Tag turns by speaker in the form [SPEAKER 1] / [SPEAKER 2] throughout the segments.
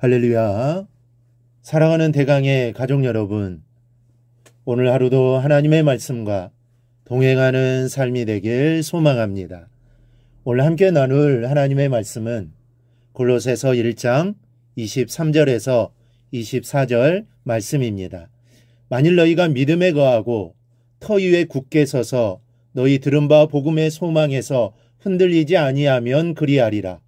[SPEAKER 1] 할렐루야. 사랑하는 대강의 가족 여러분, 오늘 하루도 하나님의 말씀과 동행하는 삶이 되길 소망합니다. 오늘 함께 나눌 하나님의 말씀은 골로새서 1장 23절에서 24절 말씀입니다. 만일 너희가 믿음에 거하고 터 위에 굳게 서서 너희 들은 바 복음의 소망에서 흔들리지 아니하면 그리하리라.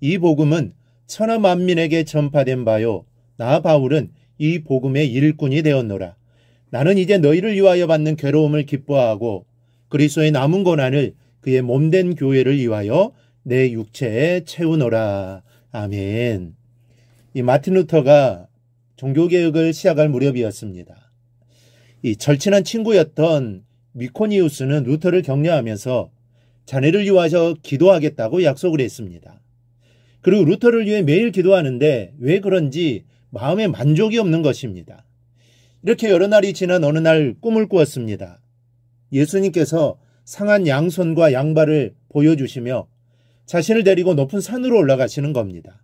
[SPEAKER 1] 이 복음은 천하 만민에게 전파된 바요, 나 바울은 이 복음의 일꾼이 되었노라. 나는 이제 너희를 위하여 받는 괴로움을 기뻐하고 그리스도의 남은 고난을 그의 몸된 교회를 위하여 내 육체에 채우노라. 아멘. 이 마틴 루터가 종교개혁을 시작할 무렵이었습니다. 이 절친한 친구였던 미코니우스는 루터를 격려하면서 자네를 위하여 기도하겠다고 약속을 했습니다. 그리고 루터를 위해 매일 기도하는데 왜 그런지 마음에 만족이 없는 것입니다. 이렇게 여러 날이 지난 어느 날 꿈을 꾸었습니다. 예수님께서 상한 양손과 양발을 보여주시며 자신을 데리고 높은 산으로 올라가시는 겁니다.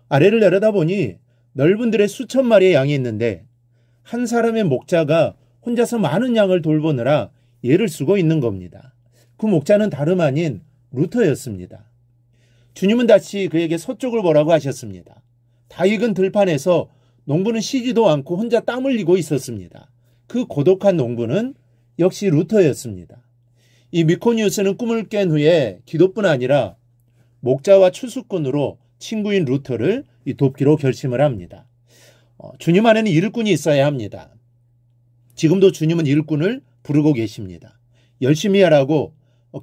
[SPEAKER 1] 아래를 내려다보니 넓은 들에 수천 마리의 양이 있는데 한 사람의 목자가 혼자서 많은 양을 돌보느라 애를 쓰고 있는 겁니다. 그 목자는 다름 아닌 루터였습니다. 주님은 다시 그에게 서쪽을 보라고 하셨습니다. 다 익은 들판에서 농부는 쉬지도 않고 혼자 땀 흘리고 있었습니다. 그 고독한 농부는 역시 루터였습니다. 이 미코니우스는 꿈을 깬 후에 기도뿐 아니라 목자와 추수꾼으로 친구인 루터를 돕기로 결심을 합니다. 주님 안에는 일꾼이 있어야 합니다. 지금도 주님은 일꾼을 부르고 계십니다. 열심히 하라고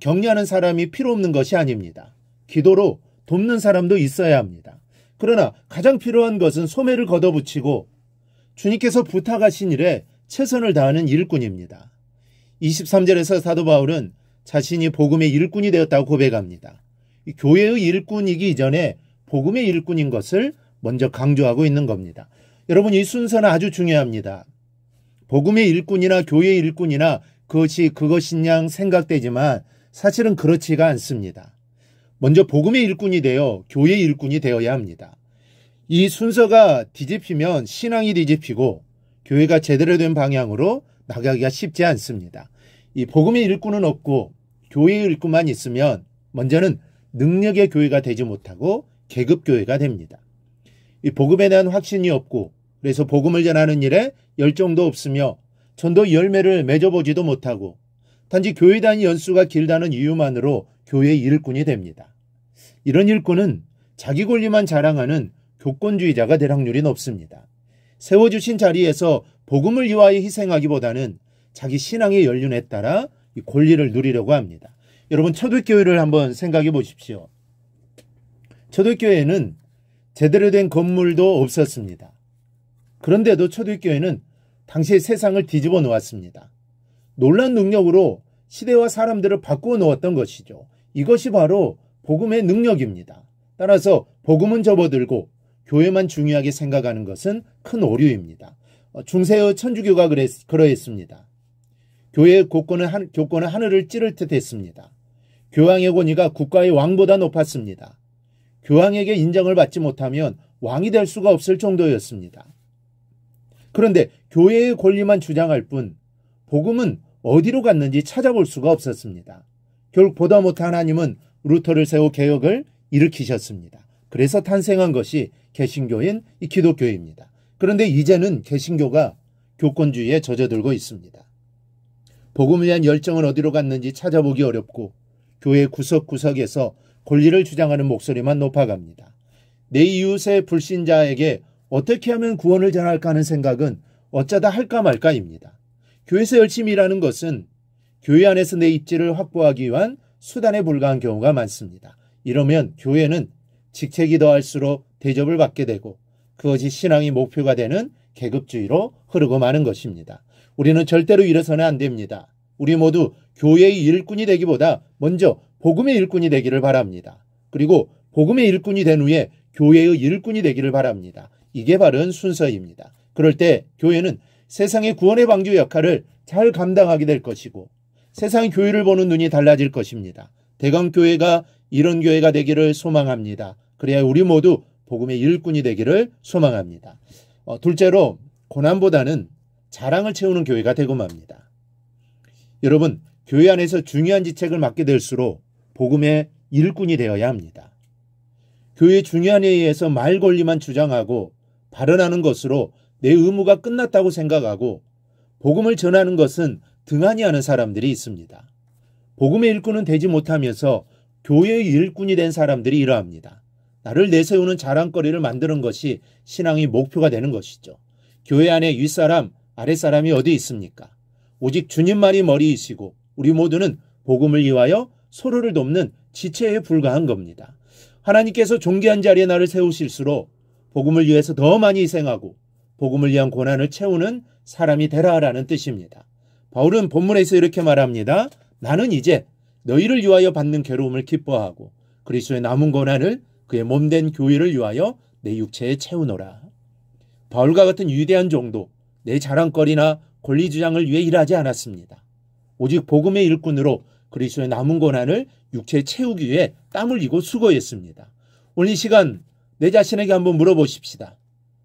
[SPEAKER 1] 격려하는 사람이 필요 없는 것이 아닙니다. 기도로 돕는 사람도 있어야 합니다. 그러나 가장 필요한 것은 소매를 걷어붙이고 주님께서 부탁하신 일에 최선을 다하는 일꾼입니다. 23절에서 사도 바울은 자신이 복음의 일꾼이 되었다고 고백합니다. 교회의 일꾼이기 이전에 복음의 일꾼인 것을 먼저 강조하고 있는 겁니다. 여러분, 이 순서는 아주 중요합니다. 복음의 일꾼이나 교회의 일꾼이나 그것인 양 생각되지만 사실은 그렇지가 않습니다. 먼저 복음의 일꾼이 되어 교회의 일꾼이 되어야 합니다. 이 순서가 뒤집히면 신앙이 뒤집히고 교회가 제대로 된 방향으로 나가기가 쉽지 않습니다. 이 복음의 일꾼은 없고 교회의 일꾼만 있으면 먼저는 능력의 교회가 되지 못하고 계급교회가 됩니다. 이 복음에 대한 확신이 없고 그래서 복음을 전하는 일에 열정도 없으며 전도 열매를 맺어보지도 못하고 단지 교회 다닌 연수가 길다는 이유만으로 교회의 일꾼이 됩니다. 이런 일꾼은 자기 권리만 자랑하는 교권주의자가 될 확률이 높습니다. 세워주신 자리에서 복음을 위하여 희생하기보다는 자기 신앙의 연륜에 따라 이 권리를 누리려고 합니다. 여러분, 초대교회를 한번 생각해 보십시오. 초대교회에는 제대로 된 건물도 없었습니다. 그런데도 초대교회는 당시의 세상을 뒤집어 놓았습니다. 놀라운 능력으로 시대와 사람들을 바꾸어 놓았던 것이죠. 이것이 바로 복음의 능력입니다. 따라서 복음은 접어들고 교회만 중요하게 생각하는 것은 큰 오류입니다. 중세의 천주교가 그러했습니다. 교회의 교권은 하늘을 찌를 듯 했습니다. 교황의 권위가 국가의 왕보다 높았습니다. 교황에게 인정을 받지 못하면 왕이 될 수가 없을 정도였습니다. 그런데 교회의 권리만 주장할 뿐 복음은 어디로 갔는지 찾아볼 수가 없었습니다. 결국 보다 못한 하나님은 루터를 세워 개혁을 일으키셨습니다. 그래서 탄생한 것이 개신교인 이 기독교입니다. 그런데 이제는 개신교가 교권주의에 젖어들고 있습니다. 복음에 대한 열정은 어디로 갔는지 찾아보기 어렵고 교회 구석구석에서 권리를 주장하는 목소리만 높아갑니다. 내 이웃의 불신자에게 어떻게 하면 구원을 전할까 하는 생각은 어쩌다 할까 말까입니다. 교회에서 열심히 일하는 것은 교회 안에서 내 입지를 확보하기 위한 수단에 불과한 경우가 많습니다. 이러면 교회는 직책이 더할수록 대접을 받게 되고 그것이 신앙의 목표가 되는 계급주의로 흐르고 마는 것입니다. 우리는 절대로 이래서는 안 됩니다. 우리 모두 교회의 일꾼이 되기보다 먼저 복음의 일꾼이 되기를 바랍니다. 그리고 복음의 일꾼이 된 후에 교회의 일꾼이 되기를 바랍니다. 이게 바른 순서입니다. 그럴 때 교회는 세상의 구원의 방주 역할을 잘 감당하게 될 것이고 세상의 교회를 보는 눈이 달라질 것입니다. 대강교회가 이런 교회가 되기를 소망합니다. 그래야 우리 모두 복음의 일꾼이 되기를 소망합니다. 둘째로 고난보다는 자랑을 채우는 교회가 되고 맙니다. 여러분, 교회 안에서 중요한 직책을 맡게 될수록 복음의 일꾼이 되어야 합니다. 교회 중요한 회의에서 말 권리만 주장하고 발언하는 것으로 내 의무가 끝났다고 생각하고 복음을 전하는 것은 등한히 하는 사람들이 있습니다. 복음의 일꾼은 되지 못하면서 교회의 일꾼이 된 사람들이 이러합니다. 나를 내세우는 자랑거리를 만드는 것이 신앙의 목표가 되는 것이죠. 교회 안에 윗사람, 아랫사람이 어디 있습니까? 오직 주님만이 머리이시고 우리 모두는 복음을 위하여 서로를 돕는 지체에 불과한 겁니다. 하나님께서 존귀한 자리에 나를 세우실수록 복음을 위해서 더 많이 희생하고 복음을 위한 고난을 채우는 사람이 되라라는 뜻입니다. 바울은 본문에서 이렇게 말합니다. 나는 이제 너희를 위하여 받는 괴로움을 기뻐하고 그리스도의 남은 고난을 그의 몸된 교회를 위하여 내 육체에 채우노라. 바울과 같은 위대한 종도 내 자랑거리나 권리주장을 위해 일하지 않았습니다. 오직 복음의 일꾼으로 그리스도의 남은 고난을 육체에 채우기 위해 땀 흘리고 수고했습니다. 오늘 이 시간 내 자신에게 한번 물어보십시다.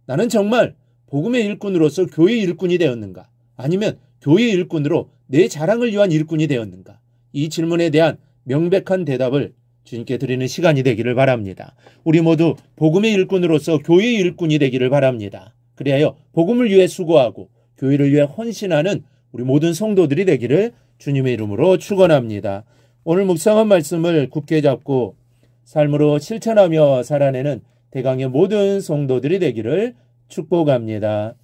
[SPEAKER 1] 나는 정말 복음의 일꾼으로서 교회의 일꾼이 되었는가? 아니면 교회의 일꾼으로 내 자랑을 위한 일꾼이 되었는가? 이 질문에 대한 명백한 대답을 주님께 드리는 시간이 되기를 바랍니다. 우리 모두 복음의 일꾼으로서 교회의 일꾼이 되기를 바랍니다. 그리하여 복음을 위해 수고하고 교회를 위해 헌신하는 우리 모든 성도들이 되기를 주님의 이름으로 축원합니다. 오늘 묵상한 말씀을 굳게 잡고 삶으로 실천하며 살아내는 대강의 모든 성도들이 되기를 축복합니다.